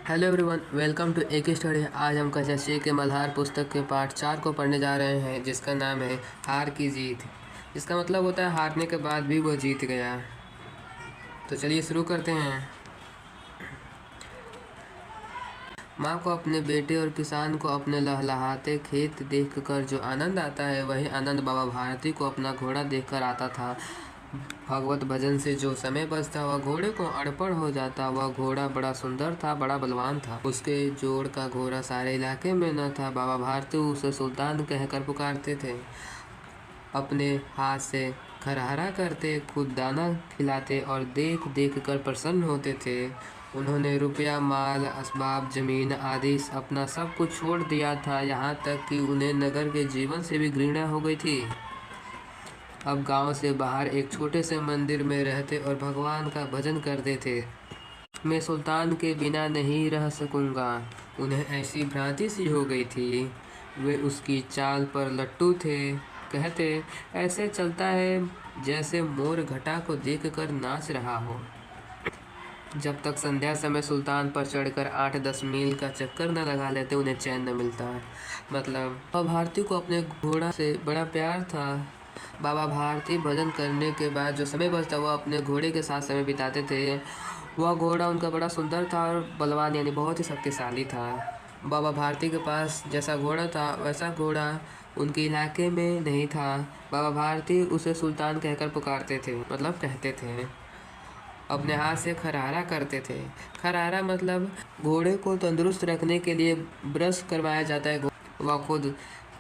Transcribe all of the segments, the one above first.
Hello everyone, welcome to एक study. आज हम कक्षा 6 के मल्हार पुस्तक के पाठ 4 को पढ़ने जा रहे हैं, जिसका नाम है हार की जीत। इसका मतलब होता है हारने के बाद भी वो जीत गया। तो चलिए शुरू करते हैं। माँ को अपने बेटे और किसान को अपने लहलहाते खेत देखकर जो आनंद आता है, वही आनंद बाबा भारती को अपना घोड़ा देखकर आता था। भगवत भजन से जो समय बचता वह घोड़े को अड़पड़ हो जाता। वह घोड़ा बड़ा सुंदर था, बड़ा बलवान था। उसके जोड़ का घोड़ा सारे इलाके में न था। बाबा भारती उसे सुल्तान कहकर पुकारते थे। अपने हाथ से खरहरा करते, खुद दाना खिलाते और देख देख कर प्रसन्न होते थे। उन्होंने रुपया, माल, असबाब, जमीन आदि अपना सब कुछ छोड़ दिया था, यहाँ तक कि उन्हें नगर के जीवन से भी घृणा हो गई थी। अब गांव से बाहर एक छोटे से मंदिर में रहते और भगवान का भजन करते थे। मैं सुल्तान के बिना नहीं रह सकूंगा, उन्हें ऐसी भ्रांति सी हो गई थी। वे उसकी चाल पर लट्टू थे। कहते, ऐसे चलता है जैसे मोर घटा को देखकर नाच रहा हो। जब तक संध्या समय सुल्तान पर चढ़कर 8-10 मील का चक्कर न लगा लेते, उन्हें चैन न मिलता। मतलब बाबा भारती को अपने घोड़ा से बड़ा प्यार था। बाबा भारती भजन करने के बाद जो समय बचता वह अपने घोड़े के साथ समय बिताते थे। वह घोड़ा उनका बड़ा सुंदर था और बलवान, यानी बहुत ही शक्तिशाली था। बाबा भारती के पास जैसा घोड़ा था वैसा घोड़ा उनके इलाके में नहीं था। बाबा भारती उसे सुल्तान कहकर पुकारते थे, मतलब कहते थे। अपने हाथ से खरहारा करते थे। खरहारा मतलब घोड़े को तंदुरुस्त रखने के लिए ब्रश करवाया जाता है। वह खुद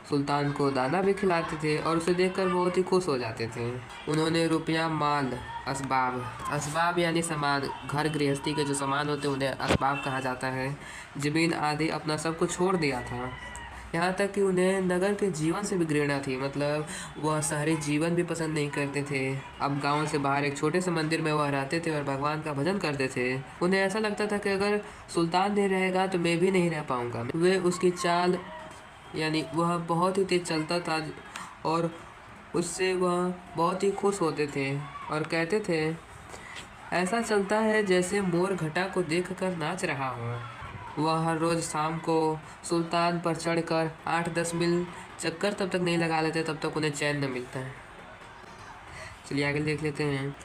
सुल्तान को दाना भी खिलाते थे और उसे देखकर बहुत ही खुश हो जाते थे। उन्होंने रुपया, माल, असबाब यानी सामान, घर गृहस्थी के जो सामान होते हैं उन्हें असबाब कहा जाता है, जमीन आदि अपना सब कुछ छोड़ दिया था। यहाँ तक कि उन्हें नगर के जीवन से भी घृणा थी, मतलब वह शहरी जीवन भी पसंद नहीं करते थे। अब गांव से बाहर एक छोटे से मंदिर में वह रहते थे और भगवान का भजन करते थे। उन्हें ऐसा लगता था कि अगर सुल्तान नहीं रहेगा तो मैं भी नहीं रह पाऊंगा। वे उसकी चाल, यानी वह बहुत ही तेज चलता था और उससे वह बहुत ही खुश होते थे और कहते थे, ऐसा चलता है जैसे मोर घटा को देखकर नाच रहा हो। वह हर रोज़ शाम को सुल्तान पर चढ़कर 8-10 मील चक्कर तब तक नहीं लगा लेते, तब तक उन्हें चैन न मिलता है। चलिए आगे देख लेते हैं।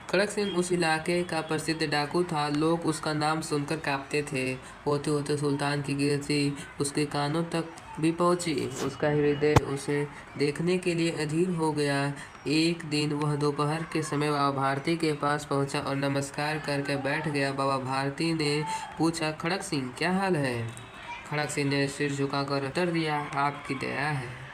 खड़क सिंह उस इलाके का प्रसिद्ध डाकू था। लोग उसका नाम सुनकर कांपते थे। होते होते सुल्तान की गिरती उसके कानों तक भी पहुंची। उसका हृदय उसे देखने के लिए अधीर हो गया। एक दिन वह दोपहर के समय बाबा भारती के पास पहुंचा और नमस्कार करके बैठ गया। बाबा भारती ने पूछा, खड़क सिंह क्या हाल है? खड़क सिंह ने सिर झुकाकर उत्तर दिया, आपकी दया है।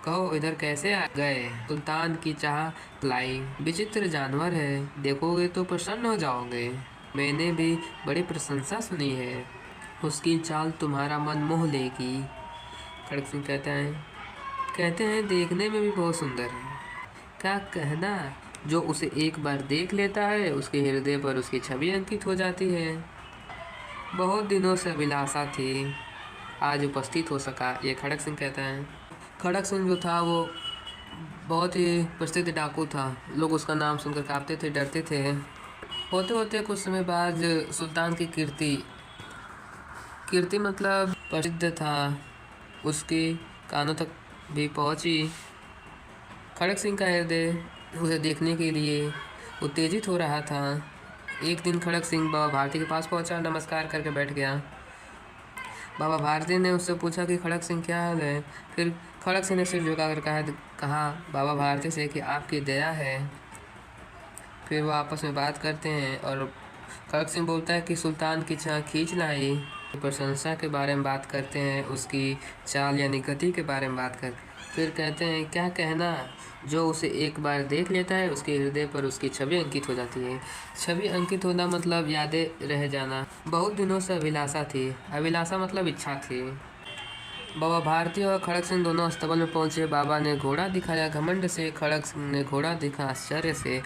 कहो इधर कैसे आ गए? सुल्तान की चाह लाई। विचित्र जानवर है, देखोगे तो प्रसन्न हो जाओगे। मैंने भी बड़ी प्रशंसा सुनी है, उसकी चाल तुम्हारा मन मोह लेगी। खड़क सिंह कहते हैं देखने में भी बहुत सुंदर है। क्या कहना, जो उसे एक बार देख लेता है उसके हृदय पर उसकी छवि अंकित हो जाती है। बहुत दिनों से अभिलाषा थी, आज उपस्थित हो सका, ये खड़क सिंह कहता है। खड़क सिंह जो था वो बहुत ही प्रसिद्ध डाकू था। लोग उसका नाम सुनकर कांपते थे, डरते थे। होते होते कुछ समय बाद सुल्तान की कीर्ति मतलब प्रसिद्ध था, उसके कानों तक भी पहुंची। खड़क सिंह का हृदय उसे देखने के लिए उत्तेजित हो रहा था। एक दिन खड़क सिंह बाबा भारती के पास पहुंचा, नमस्कार करके बैठ गया। बाबा भारती ने उससे पूछा कि खड़क सिंह क्या हाल है? फिर खड़क सिंह ने सिर झुकाकर कहा बाबा भारती से कि आपकी दया है। फिर वो आपस में बात करते हैं और खड़क सिंह बोलता है कि सुल्तान की चाह खींच लाई। प्रशंसा के बारे में बात करते हैं, उसकी चाल यानी गति के बारे में बात करते हैं। फिर कहते हैं, क्या कहना, जो उसे एक बार देख लेता है उसके हृदय पर उसकी छवि अंकित हो जाती है। छवि अंकित होना मतलब यादें रह जाना। बहुत दिनों से अभिलाषा थी। अभिलाषा मतलब इच्छा थी। बाबा भारती और खड़क सिंह दोनों अस्तबल में पहुंचे। बाबा ने घोड़ा दिखाया घमंड से, खड़क सिंह ने घोड़ा दिखा आश्चर्य से।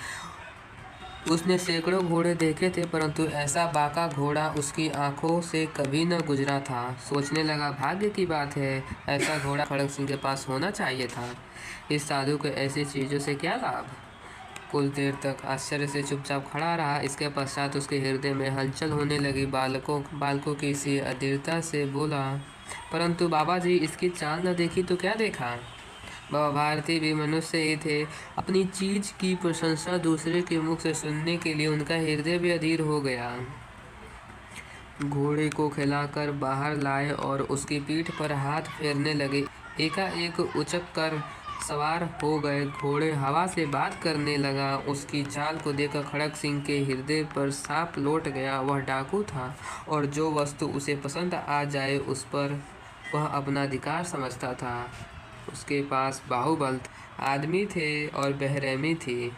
उसने सैकड़ों घोड़े देखे थे, परंतु ऐसा बाका घोड़ा उसकी आंखों से कभी न गुजरा था। सोचने लगा, भाग्य की बात है, ऐसा घोड़ा खड़क सिंह के पास होना चाहिए था। इस साधु को ऐसी चीज़ों से क्या लाभ? कुछ देर तक आश्चर्य से चुपचाप खड़ा रहा। इसके पश्चात उसके हृदय में हलचल होने लगी। बालकों की सी अधीरता से बोला, परंतु बाबा जी, इसकी चाल न देखी तो क्या देखा? बाबा भारती भी मनुष्य ही थे। अपनी चीज की प्रशंसा दूसरे के मुख से सुनने के लिए उनका हृदय भी अधीर हो गया। घोड़े को खिलाकर बाहर लाए और उसकी पीठ पर हाथ फेरने लगे। एकाएक उचक कर सवार हो गए। घोड़े हवा से बात करने लगा। उसकी चाल को देखकर खड़ग सिंह के हृदय पर सांप लौट गया। वह डाकू था और जो वस्तु उसे पसंद आ जाए उस पर वह अपना अधिकार समझता था। उसके पास बाहुबल आदमी थे और बेरहमी थी।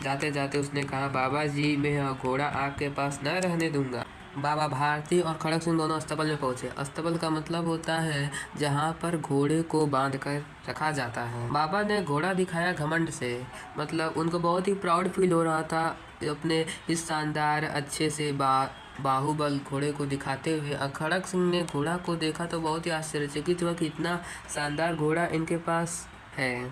जाते जाते उसने कहा, बाबा जी, मैं यह घोड़ा आपके पास न रहने दूंगा। बाबा भारती और खड़ग सिंह दोनों अस्तबल में पहुंचे। अस्तबल का मतलब होता है जहां पर घोड़े को बांध कर रखा जाता है। बाबा ने घोड़ा दिखाया घमंड से, मतलब उनको बहुत ही प्राउड फील हो रहा था अपने इस शानदार अच्छे से बाहुबल घोड़े को दिखाते हुए। खड़ग सिंह ने घोड़ा को देखा तो बहुत ही आश्चर्यचकित हुआ कि इतना शानदार घोड़ा इनके पास है।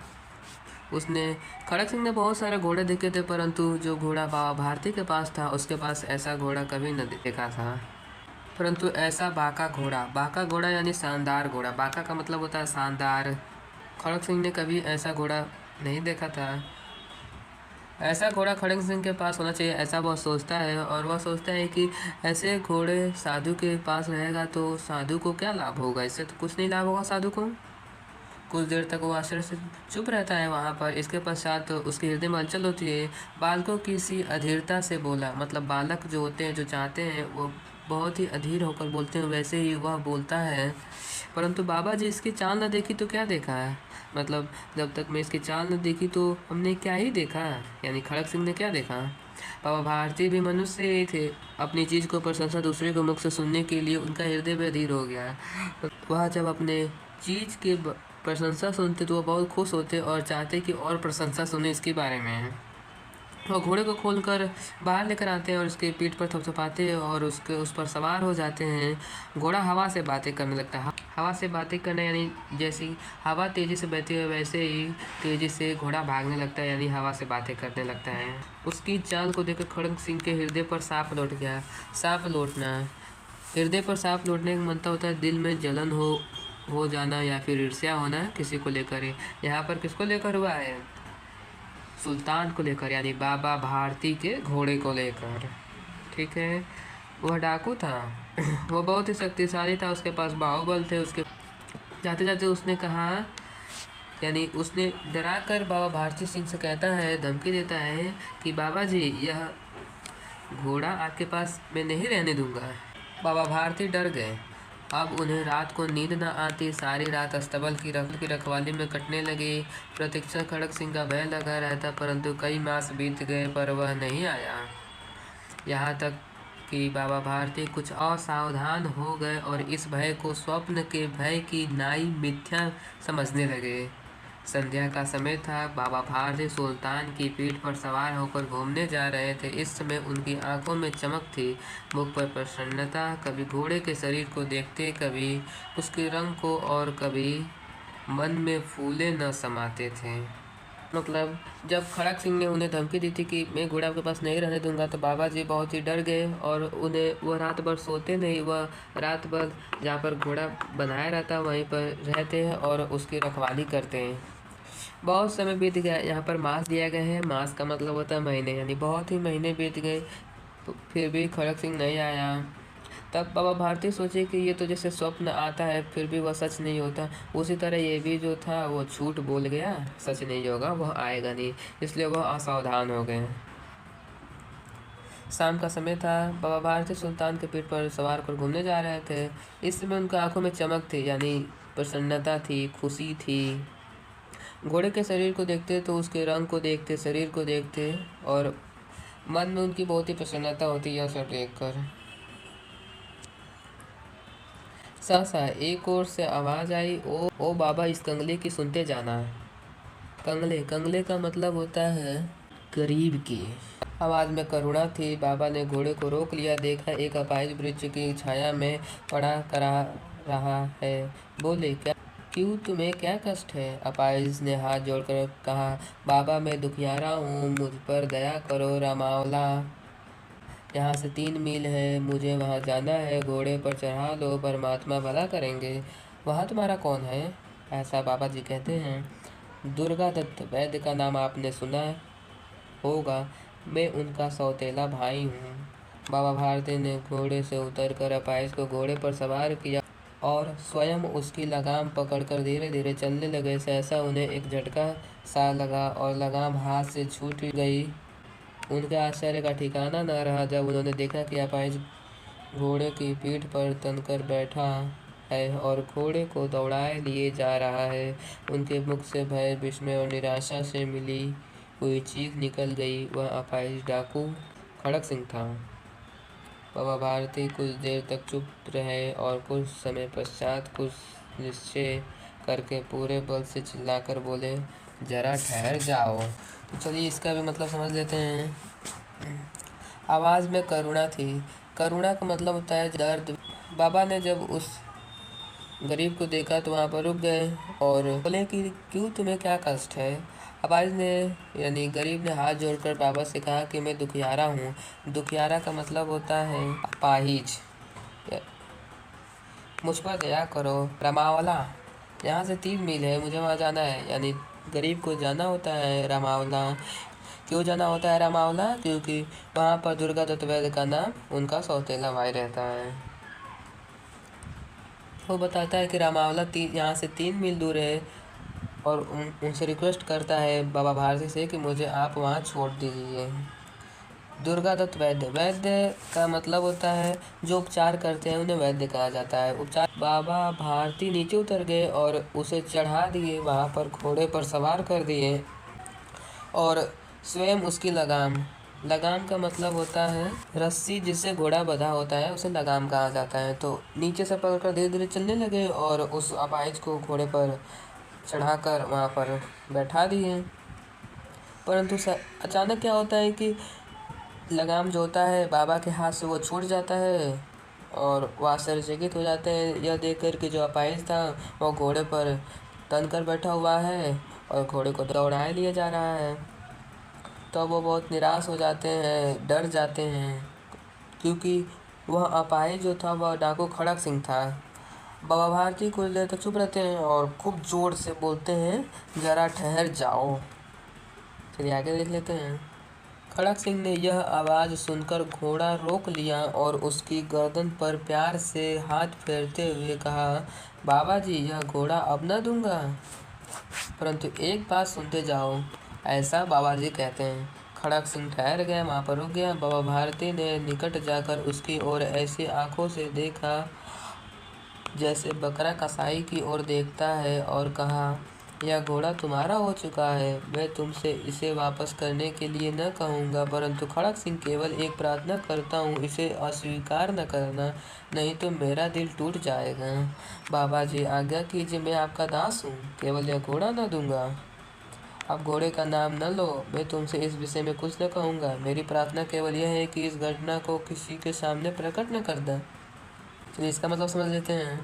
खड़ग सिंह ने बहुत सारे घोड़े देखे थे, परंतु जो घोड़ा बाबा भारती के पास था उसके पास ऐसा घोड़ा कभी न देखा था। परंतु ऐसा बाका घोड़ा यानी शानदार घोड़ा। बाका का मतलब होता है शानदार। खड़ग सिंह ने कभी ऐसा घोड़ा नहीं देखा था। ऐसा घोड़ा खड़ग सिंह के पास होना चाहिए, ऐसा वह सोचता है। और वह सोचता है कि ऐसे घोड़े साधु के पास रहेगा तो साधु को क्या लाभ होगा? इससे तो कुछ नहीं लाभ होगा साधु को। कुछ देर तक वो आश्चर्य से चुप रहता है वहाँ पर। इसके पश्चात उसके हृदय में हलचल होती है। बालकों की सी अधीरता से बोला, मतलब बालक जो होते हैं, जो चाहते हैं, वो बहुत ही अधीर होकर बोलते हैं, वैसे ही वह बोलता है, परंतु बाबा जी, इसकी चाल न देखी तो क्या देखा है? मतलब जब तक मैं इसकी चाल न देखी तो हमने क्या ही देखा? यानी खड़ग सिंह ने क्या देखा? बाबा भारती भी मनुष्य ही थे। अपनी चीज़ को प्रशंसा दूसरे के मुख से सुनने के लिए उनका हृदय भी अधीर हो गया। वह जब अपने चीज़ के प्रशंसा सुनते तो वह बहुत खुश होते और चाहते कि और प्रशंसा सुने इसके बारे में। वह घोड़े को खोलकर बाहर लेकर आते हैं और उसके पीठ पर थपथपाते हैं और उस पर सवार हो जाते हैं। घोड़ा हवा से बातें करने लगता है। हवा से बातें करना यानी जैसी हवा तेज़ी से बहती है वैसे ही तेज़ी से घोड़ा भागने लगता है, यानी हवा से बातें करने लगता है। उसकी चाल को देखकर खड़ग सिंह के हृदय पर सांप लौट गया। सांप लौटना, हृदय पर सांप लौटने का मतलब होता है दिल में जलन हो जाना या फिर ईर्ष्या होना किसी को लेकर। यहाँ पर किसको लेकर हुआ है? सुल्तान को लेकर, यानी बाबा भारती के घोड़े को लेकर। ठीक है, वह डाकू था। वह बहुत ही शक्तिशाली था, उसके पास बाहुबल थे। उसके जाते जाते उसने कहा, यानी उसने डरा कर बाबा भारती सिंह से कहता है, धमकी देता है कि बाबा जी, यह घोड़ा आपके पास मैं नहीं रहने दूंगा। बाबा भारती डर गए। अब उन्हें रात को नींद न आती। सारी रात अस्तबल की रखवाली में कटने लगी। प्रतीक्षा खड़ग सिंह का भय लगा रहता, परंतु कई मास बीत गए पर वह नहीं आया। यहाँ तक कि बाबा भारती कुछ असावधान हो गए और इस भय को स्वप्न के भय की नाई मिथ्या समझने लगे। संध्या का समय था। बाबा भारती सुल्तान की पीठ पर सवार होकर घूमने जा रहे थे। इस समय उनकी आंखों में चमक थी, मुख पर प्रसन्नता। कभी घोड़े के शरीर को देखते, कभी उसके रंग को, और कभी मन में फूले न समाते थे। मतलब जब खड़ग सिंह ने उन्हें धमकी दी थी कि मैं घोड़ा आपके पास नहीं रहने दूंगा, तो बाबा जी बहुत ही डर गए और वह रात भर सोते नहीं। वह रात भर जहाँ पर घोड़ा बनाया रहता वहीं पर रहते हैं और उसकी रखवाली करते हैं। बहुत समय बीत गया। यहाँ पर मास दिया गया है। मास का मतलब होता है महीने, यानी बहुत ही महीने बीत गए तो फिर भी खड़ग सिंह नहीं आया। तब बाबा भारती सोचे कि ये तो जैसे स्वप्न आता है फिर भी वह सच नहीं होता, उसी तरह ये भी जो था वो झूठ बोल गया, सच नहीं होगा, वह आएगा नहीं, इसलिए वह असावधान हो गए। शाम का समय था। बाबा भारती सुल्तान के पीठ पर सवार कर घूमने जा रहे थे। इस समय उनकी आंखों में चमक थी, यानी प्रसन्नता थी, खुशी थी। घोड़े के शरीर को देखते तो उसके रंग को देखते, शरीर को देखते, और मन में उनकी बहुत ही प्रसन्नता होती यह सब देखकर। सहसा एक ओर से आवाज आई, ओ बाबा, इस कंगले की सुनते जाना। कंगले का मतलब होता है गरीब की। आवाज में करुणा थी। बाबा ने घोड़े को रोक लिया। देखा एक अपाहिज वृक्ष की छाया में पड़ा करा रहा है। बोले, क्या क्यों, तुम्हें क्या कष्ट है? अपाहिज ने हाथ जोड़कर कहा, बाबा मैं दुखियारा हूँ, मुझ पर दया करो। रामावला यहाँ से 3 मील है, मुझे वहाँ जाना है, घोड़े पर चढ़ा लो, परमात्मा भला करेंगे। वहाँ तुम्हारा कौन है? ऐसा बाबा जी कहते हैं। दुर्गा दत्त वैद्य का नाम आपने सुना होगा, मैं उनका सौतेला भाई हूँ। बाबा भारती ने घोड़े से उतरकर अपाहिज को घोड़े पर सवार किया और स्वयं उसकी लगाम पकड़कर धीरे धीरे चलने लगे। सहसा उन्हें एक झटका सा लगा और लगाम हाथ से छूट गई। उनके आश्चर्य का ठिकाना न रहा जब उन्होंने देखा कि अपाहिज घोड़े की पीठ पर तनकर बैठा है और घोड़े को दौड़ाए लिए जा रहा है। उनके मुख से भय, विस्मय और निराशा से मिली हुई चीख निकल गई। वह अपाहिज डाकू खड़क सिंह था। बाबा भारती कुछ देर तक चुप रहे और कुछ समय पश्चात कुछ निश्चय करके पूरे बल से चिल्लाकर बोले, जरा ठहर जाओ। तो चलिए इसका भी मतलब समझ लेते हैं। आवाज़ में करुणा थी। करुणा का मतलब होता है दर्द। बाबा ने जब उस गरीब को देखा तो वहाँ पर रुक गए और बोले कि क्यों, तुम्हें क्या कष्ट है? अपाहिज ने यानी गरीब ने हाथ जोड़कर बाबा से कहा कि मैं दुखियारा हूँ। दुखियारा का मतलब होता है अपाहिज। मुझ पर दया करो। रामावला यहाँ से 3 मील है, मुझे वहाँ जाना है। यानी गरीब को जाना होता है रामावला। क्यों जाना होता है रामावला? क्योंकि वहाँ पर दुर्गा दत्त वैद्य का नाम उनका सौतेला भाई रहता है। वो बताता है कि रामावला यहाँ से 3 मील दूर है और उनसे रिक्वेस्ट करता है बाबा भारती से कि मुझे आप वहाँ छोड़ दीजिए। दुर्गा दत्त वैद्य, वैद्य का मतलब होता है जो उपचार करते हैं, उन्हें वैद्य कहा जाता है। उपचार। बाबा भारती नीचे उतर गए और उसे चढ़ा दिए, वहाँ पर घोड़े पर सवार कर दिए और स्वयं उसकी लगाम। लगाम का मतलब होता है रस्सी जिससे घोड़ा बंधा होता है, उसे लगाम कहा जाता है। तो नीचे से पकड़कर धीरे धीरे चलने लगे और उस अपाहिज को घोड़े पर चढ़ाकर वहाँ पर बैठा दिए। परंतु अचानक क्या होता है कि लगाम जो होता है बाबा के हाथ से वो छूट जाता है और वो आश्चर्यचकित हो जाते हैं यह देखकर कि जो अपाहिज था वो घोड़े पर तन कर बैठा हुआ है और घोड़े को दौड़ाए लिया जा रहा है। तो वो बहुत निराश हो जाते हैं, डर जाते हैं, क्योंकि वह अपाहिज जो था वह डाकू खड़क सिंह था। बाबा भारती कुछ देर तक चुप रहते हैं और खूब जोर से बोलते हैं, जरा ठहर जाओ। चलिए आगे देख लेते हैं। खड़क सिंह ने यह आवाज़ सुनकर घोड़ा रोक लिया और उसकी गर्दन पर प्यार से हाथ फेरते हुए कहा, बाबा जी यह घोड़ा अब न दूंगा, परंतु एक बात सुनते जाओ, ऐसा बाबा जी कहते हैं। खड़क सिंह ठहर गया, वहाँ पर रुक गया। बाबा भारती ने निकट जाकर उसकी ओर ऐसी आंखों से देखा जैसे बकरा कसाई की ओर देखता है और कहा, यह घोड़ा तुम्हारा हो चुका है, मैं तुमसे इसे वापस करने के लिए न कहूँगा, परंतु खड़क सिंह केवल एक प्रार्थना करता हूँ, इसे अस्वीकार न करना, नहीं तो मेरा दिल टूट जाएगा। बाबा जी आज्ञा कीजिए, मैं आपका दास हूँ, केवल यह घोड़ा न दूंगा। अब घोड़े का नाम न लो, मैं तुमसे इस विषय में कुछ न कहूँगा, मेरी प्रार्थना केवल यह है कि इस घटना को किसी के सामने प्रकट न करना। चलिए इसका मतलब समझ लेते हैं।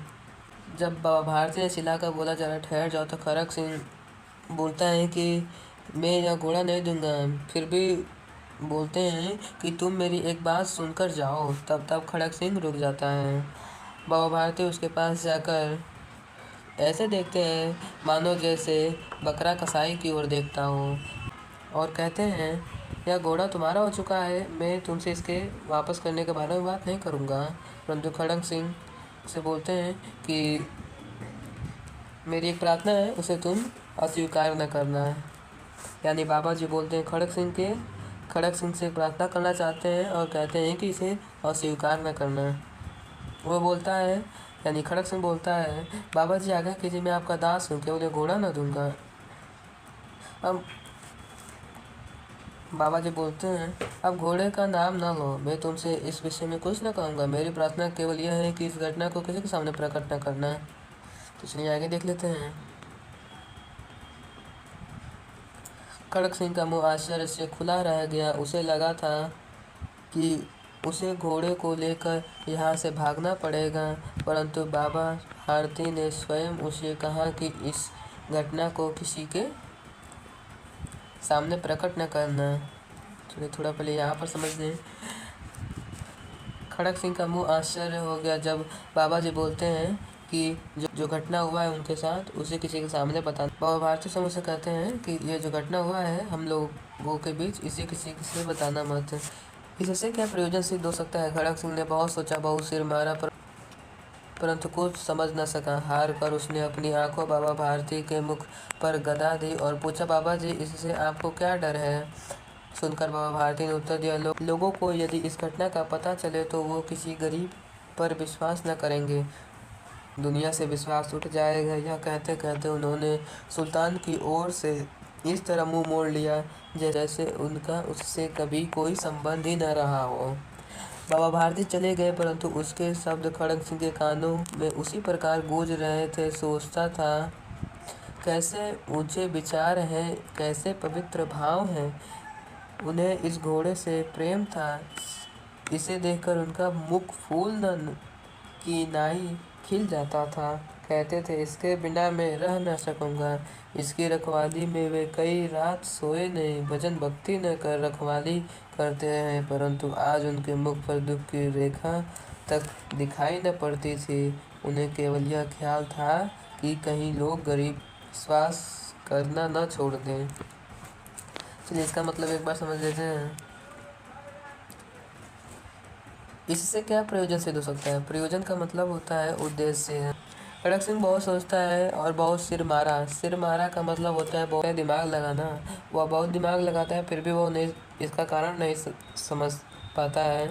जब बाबा भारती ने चिल्लाकर बोला, जरा ठहर जाओ, तो खड़क सिंह बोलता है कि मैं यह घोड़ा नहीं दूंगा। फिर भी बोलते हैं कि तुम मेरी एक बात सुनकर जाओ। तब खड़क सिंह रुक जाता है। बाबा भारती उसके पास जाकर ऐसे देखते हैं मानो जैसे बकरा कसाई की ओर देखता हो और कहते हैं, यह घोड़ा तुम्हारा हो चुका है, मैं तुमसे इसके वापस करने के बारे में बात नहीं करूँगा। परंतु खड़क सिंह से बोलते हैं कि मेरी एक प्रार्थना है, उसे तुम अस्वीकार न करना। यानी बाबा जी बोलते हैं खड़क सिंह से प्रार्थना करना चाहते हैं और कहते हैं कि इसे अस्वीकार न करना। वो बोलता है, यानी खड़क सिंह बोलता है, बाबा जी आज्ञा कीजिए, मैं आपका दास हूँ, केवल घोड़ा न दूंगा। अब बाबा जी बोलते हैं, अब घोड़े का नाम ना लो, मैं तुमसे इस विषय में कुछ न कहूँगा, मेरी प्रार्थना केवल यह है कि इस घटना को किसी के सामने प्रकट न करना। तो चलिए आगे देख लेते हैं। खड़क सिंह का मुंह आश्चर्य से खुला रह गया। उसे लगा था कि उसे घोड़े को लेकर यहाँ से भागना पड़ेगा, परंतु बाबा भारती ने स्वयं उसे कहा कि इस घटना को किसी के सामने प्रकट न करना। चलिए थोड़ा पहले यहाँ पर समझ लें। खड़क सिंह का मुंह आश्चर्य हो गया जब बाबा जी बोलते हैं कि जो घटना हुआ है उनके साथ उसे किसी के सामने बताना। बाबा भारती सिंह उसे कहते हैं कि ये जो घटना हुआ है हम लोगों के बीच, इसे किसी से बताना मत। इससे क्या प्रयोजन सिद्ध हो सकता है? खड़क सिंह ने बहुत सोचा, बहुत सिर मारा, परंतु कुछ समझ न सका। हार कर उसने अपनी आंखों बाबा भारती के मुख पर गदा दी और पूछा, बाबा जी इससे आपको क्या डर है? सुनकर बाबा भारती ने उत्तर दिया, लोगों को यदि इस घटना का पता चले तो वो किसी गरीब पर विश्वास न करेंगे, दुनिया से विश्वास उठ जाएगा। यह कहते कहते उन्होंने सुल्तान की ओर से इस तरह मुंह मोड़ लिया जैसे उनका उससे कभी कोई संबंध ही न रहा हो। बाबा भारती चले गए, परंतु उसके शब्द खड़क सिंह के कानों में उसी प्रकार गूंज रहे थे। सोचता था, कैसे ऊंचे विचार हैं, कैसे पवित्र भाव हैं। उन्हें इस घोड़े से प्रेम था। इसे देखकर उनका मुख फूल की नाई खिल जाता था। कहते थे, इसके बिना मैं रह न सकूंगा। इसकी रखवाली में वे कई रात सोए नहीं, भजन भक्ति न कर रखवाली करते हैं, परंतु आज उनके मुख पर दुख की रेखा तक दिखाई न पड़ती थी। उन्हें केवल यह ख्याल था कि कहीं लोग गरीब विश्वास करना न छोड़ दें। चलिए इसका मतलब एक बार समझ लेते हैं। इससे क्या प्रयोजन सिद्ध हो सकता है? प्रयोजन का मतलब होता है उद्देश्य। खड़क सिंह बहुत सोचता है और बहुत सिर मारा। सिर मारा का मतलब होता है बहुत दिमाग लगाना। वह बहुत दिमाग लगाता है, फिर भी वो नहीं, इसका कारण नहीं समझ पाता है।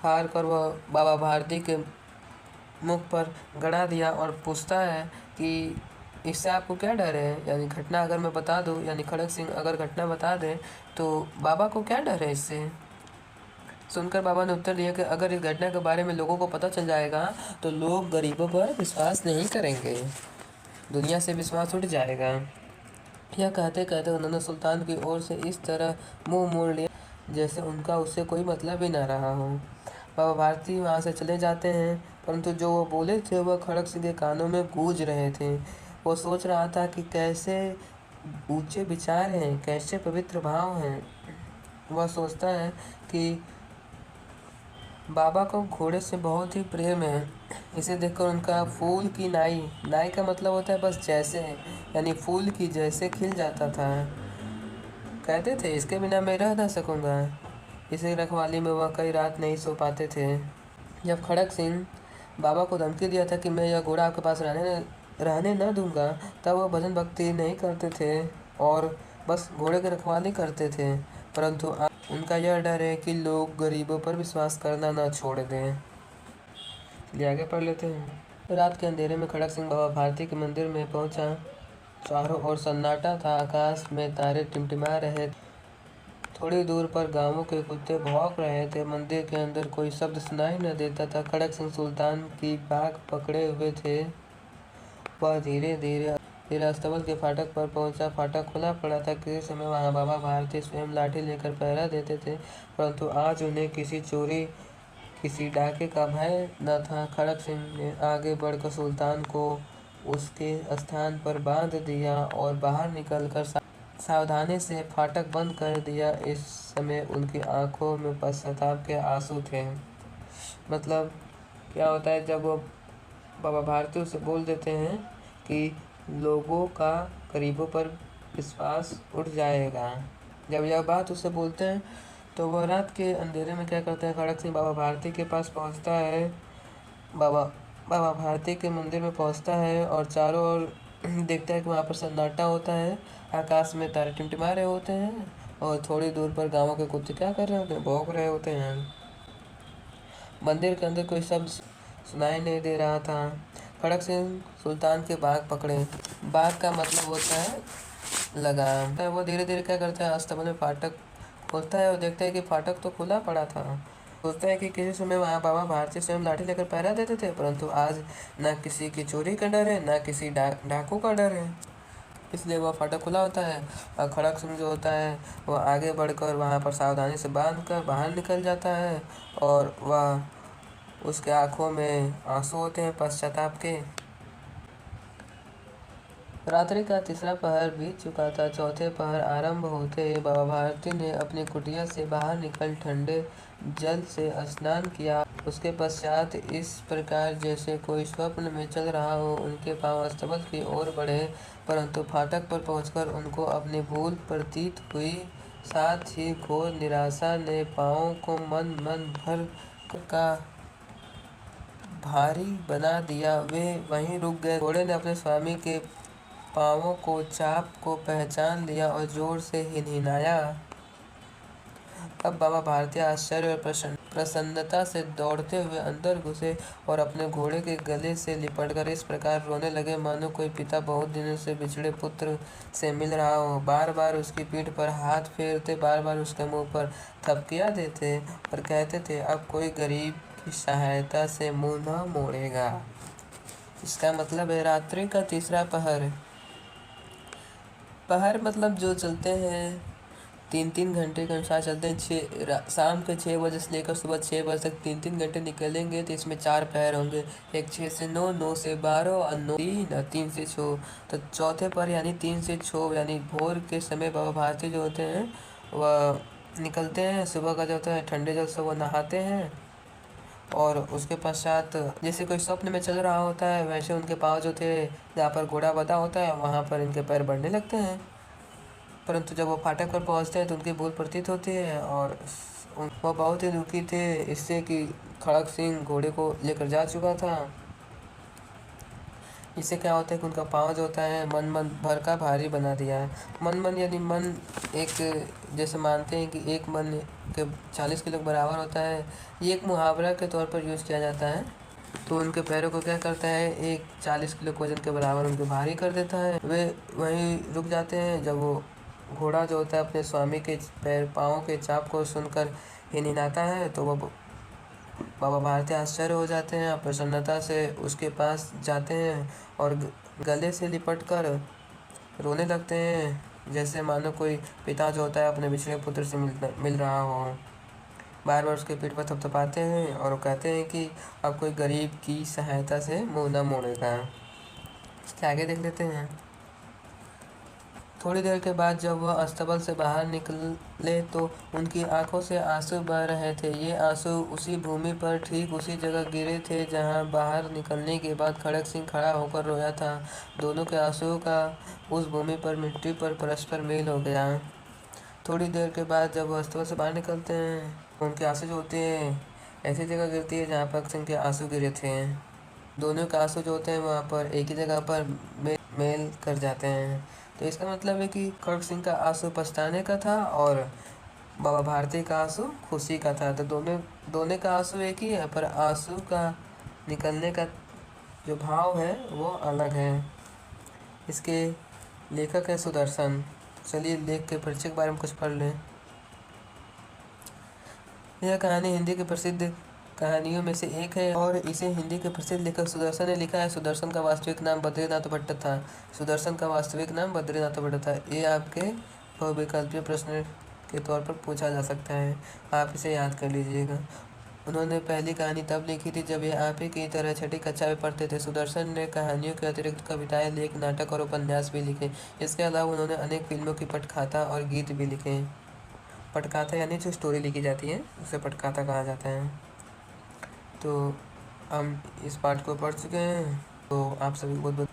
हार कर वह बाबा भारती के मुख पर गड़ा दिया और पूछता है कि इससे आपको क्या डर है? यानी घटना अगर मैं बता दूं, यानी खड़क सिंह अगर घटना बता दें तो बाबा को क्या डर है इससे? सुनकर बाबा ने उत्तर दिया कि अगर इस घटना के बारे में लोगों को पता चल जाएगा तो लोग गरीबों पर विश्वास नहीं करेंगे, दुनिया से विश्वास उठ जाएगा। यह कहते कहते उन्होंने सुल्तान की ओर से इस तरह मुंह मोड़ लिया जैसे उनका उससे कोई मतलब ही ना रहा हो। बाबा भारती वहाँ से चले जाते हैं, परंतु जो वो बोले थे वह खड़क सिंह के कानों में गूंज रहे थे। वो सोच रहा था कि कैसे ऊंचे विचार हैं, कैसे पवित्र भाव हैं। वह सोचता है कि बाबा को घोड़े से बहुत ही प्रेम है। इसे देखकर उनका फूल की नाई का मतलब होता है बस जैसे, यानी फूल की जैसे खिल जाता था। कहते थे, इसके बिना मैं रह ना सकूंगा। इसी रखवाली में वह कई रात नहीं सो पाते थे। जब खड़क सिंह बाबा को धमकी दिया था कि मैं यह घोड़ा आपके पास रहने न दूंगा, तब वह भजन भक्ति नहीं करते थे और बस घोड़े की रखवाली करते थे। परंतु उनका यह डर है कि लोग गरीबों पर विश्वास करना न छोड़ दें। चलिए आगे पढ़ लेते हैं। रात के अंधेरे में खड़क सिंह बाबा भारती के मंदिर में पहुंचा। चारों ओर सन्नाटा था, आकाश में तारे टिमटिमा रहे। थोड़ी दूर पर गांवों के कुत्ते भौंक रहे थे। मंदिर के अंदर कोई शब्द सुनाई न देता था। खड़क सिंह सुल्तान की बाग पकड़े हुए थे। वह धीरे धीरे अस्तबल के फाटक पर पहुंचा। फाटक खुला पड़ा था। किसी समय वहां बाबा भारती स्वयं लाठी लेकर पहरा देते थे, परंतु आज उन्हें किसी चोरी, किसी डाके का भय न था। खड़क सिंह ने आगे बढ़कर सुल्तान को उसके स्थान पर बांध दिया और बाहर निकलकर सावधानी से फाटक बंद कर दिया। इस समय उनकी आंखों में पश्चाताप के आंसू थे। मतलब क्या होता है, जब वो बाबा भारती उसे बोल देते हैं कि लोगों का गरीबों पर विश्वास उठ जाएगा, जब यह बात उसे बोलते हैं तो वह रात के अंधेरे में क्या करता है, खड़क सिंह बाबा भारती के पास पहुंचता है। बाबा भारती के मंदिर में पहुंचता है और चारों ओर देखता है कि वहाँ पर सन्नाटा होता है। आकाश में तारे टिमटिमा रहे होते हैं और थोड़ी दूर पर गांवों के कुत्ते क्या कर रहे होते हैं, भौंक रहे होते हैं। मंदिर के अंदर कोई शब्द सुनाई नहीं दे रहा था। खड़क सिंह सुल्तान के बाग पकड़े। बाग का मतलब होता है लगाम। वो धीरे धीरे क्या करता है, अस्तबल में फाटक खोलता है और देखता है कि फाटक तो खुला पड़ा था। सोचता है कि किसी समय वहाँ बाबा भारती स्वयं लाठी लेकर पहरा देते थे, परंतु आज न किसी की चोरी का डर है, न किसी डाकू का डर है। इसलिए वह फाटक खुला होता है और खड़क सिंह जो होता है वह आगे बढ़कर वहाँ पर सावधानी से बांध कर बाहर निकल जाता है और वह उसके आंखों में आंसू होते हैं पश्चाताप के। रात्रि का तीसरा पहर बीत चुका था। चौथे पहर आरंभ होते ही बाबा भारती ने अपनी कुटिया से बाहर निकल ठंडे जल से स्नान किया। उसके पश्चात इस प्रकार जैसे कोई स्वप्न में चल रहा हो उनके पांव अस्तबल की ओर बढ़े, परंतु फाटक पर पहुंचकर उनको अपनी भूल प्रतीत हुई। साथ ही घोर निराशा ने पांवों को मन भर का भारी बना दिया। वे वहीं रुक गए। घोड़े ने अपने स्वामी के पांवों को चाप को पहचान लिया और जोर से हिनहिनाया। अब बाबा भारती आश्चर्य और प्रसन्नता से दौड़ते हुए अंदर घुसे और अपने घोड़े के गले से लिपटकर इस प्रकार रोने लगे मानो कोई पिता बहुत दिनों से बिछड़े पुत्र से मिल रहा हो। बार बार उसकी पीठ पर हाथ फेरते, बार बार उसके मुंह पर थपकियां देते और कहते थे, अब कोई गरीब की सहायता से मुंह न मोड़ेगा। इसका मतलब है रात्रि का तीसरा पहर। पहर मतलब जो चलते हैं 3-3 घंटे के अनुसार चलते हैं। शाम के 6 बजे से लेकर सुबह 6 बजे तक 3-3 घंटे निकलेंगे तो इसमें 4 पहर होंगे। एक 6 से 9, 9 से 12 और 9 3 3 से 6। तो चौथे पहर यानी 3 से 6 यानी भोर के समय बाबा भारती जो होते हैं वह निकलते हैं। सुबह का जो होता है ठंडे जल से वो नहाते हैं और उसके पश्चात जैसे कोई स्वप्न में चल रहा होता है वैसे उनके पाँव जो थे जहाँ पर घोड़ा बंधा होता है वहाँ पर इनके पैर बढ़ने लगते हैं। परंतु जब वो फाटक पर पहुँचते हैं तो उनकी भूल प्रतीत होती है और वो बहुत ही दुखी थे इससे कि खड़ग सिंह घोड़े को लेकर जा चुका था। इससे क्या होता है कि उनका पाँव जो होता है मन भर का भारी बना दिया है। मन यानी मन एक जैसे मानते हैं कि एक मन के 40 किलो के बराबर होता है। ये एक मुहावरा के तौर पर यूज़ किया जाता है। तो उनके पैरों को क्या करता है, एक 40 किलो के वजन के बराबर उनको भारी कर देता है। वे वहीं रुक जाते हैं। जब वो घोड़ा जो होता है अपने स्वामी के पाँव के चाप को सुनकर हिनहिनाता है तो वो बाबा भारती आश्चर्य हो जाते हैं। प्रसन्नता से उसके पास जाते हैं और गले से लिपट कर रोने लगते हैं जैसे मानो कोई पिता जो होता है अपने बिछड़े पुत्र से मिल रहा हो। बार बार उसके पीठ पर थपथपाते हैं और वो कहते हैं कि अब कोई गरीब की सहायता से मुंह न मोड़ेगा। इसके आगे देख लेते हैं। थोड़ी देर के बाद जब वह अस्तबल से बाहर निकले तो उनकी आंखों से आंसू बह रहे थे। ये आंसू उसी भूमि पर ठीक उसी जगह गिरे थे जहां बाहर निकलने के बाद खड़ग सिंह खड़ा होकर रोया था। दोनों के आंसुओं का उस भूमि पर मिट्टी पर परस्पर मेल हो गया। थोड़ी देर के बाद जब वह अस्तबल से बाहर निकलते हैं उनके आंसू जो होते हैं ऐसी जगह गिरती है जहाँ पर सिंह के आंसू गिरे थे। दोनों के आंसू जो होते हैं वहाँ पर एक ही जगह पर मेल कर जाते हैं। तो इसका मतलब है कि खड़ग सिंह का आंसू पछताने का था और बाबा भारती का आंसू खुशी का था। तो दोनों का आंसू एक ही है पर आंसू का निकलने का जो भाव है वो अलग है। इसके लेखक है सुदर्शन। चलिए लेख के परिचय के बारे में कुछ पढ़ लें। यह कहानी हिंदी की प्रसिद्ध कहानियों में से एक है और इसे हिंदी के प्रसिद्ध लेखक सुदर्शन ने लिखा है। सुदर्शन का वास्तविक नाम बद्रीनाथ भट्ट था। सुदर्शन का वास्तविक नाम बद्रीनाथ भट्ट था। ये आपके बहुविकल्पीय प्रश्न के तौर पर पूछा जा सकता है, आप इसे याद कर लीजिएगा। उन्होंने पहली कहानी तब लिखी थी जब ये आप ही की तरह छठी कक्षा में पढ़ते थे। सुदर्शन ने कहानियों के अतिरिक्त कविताएं, लेख, नाटक और उपन्यास भी लिखे। इसके अलावा उन्होंने अनेक फिल्मों की पटकथा और गीत भी लिखे। पटकथा यानी जो स्टोरी लिखी जाती है उसे पटकथा कहा जाता है। तो हम इस पाठ को पढ़ चुके हैं। तो आप सभी को बहुत बहुत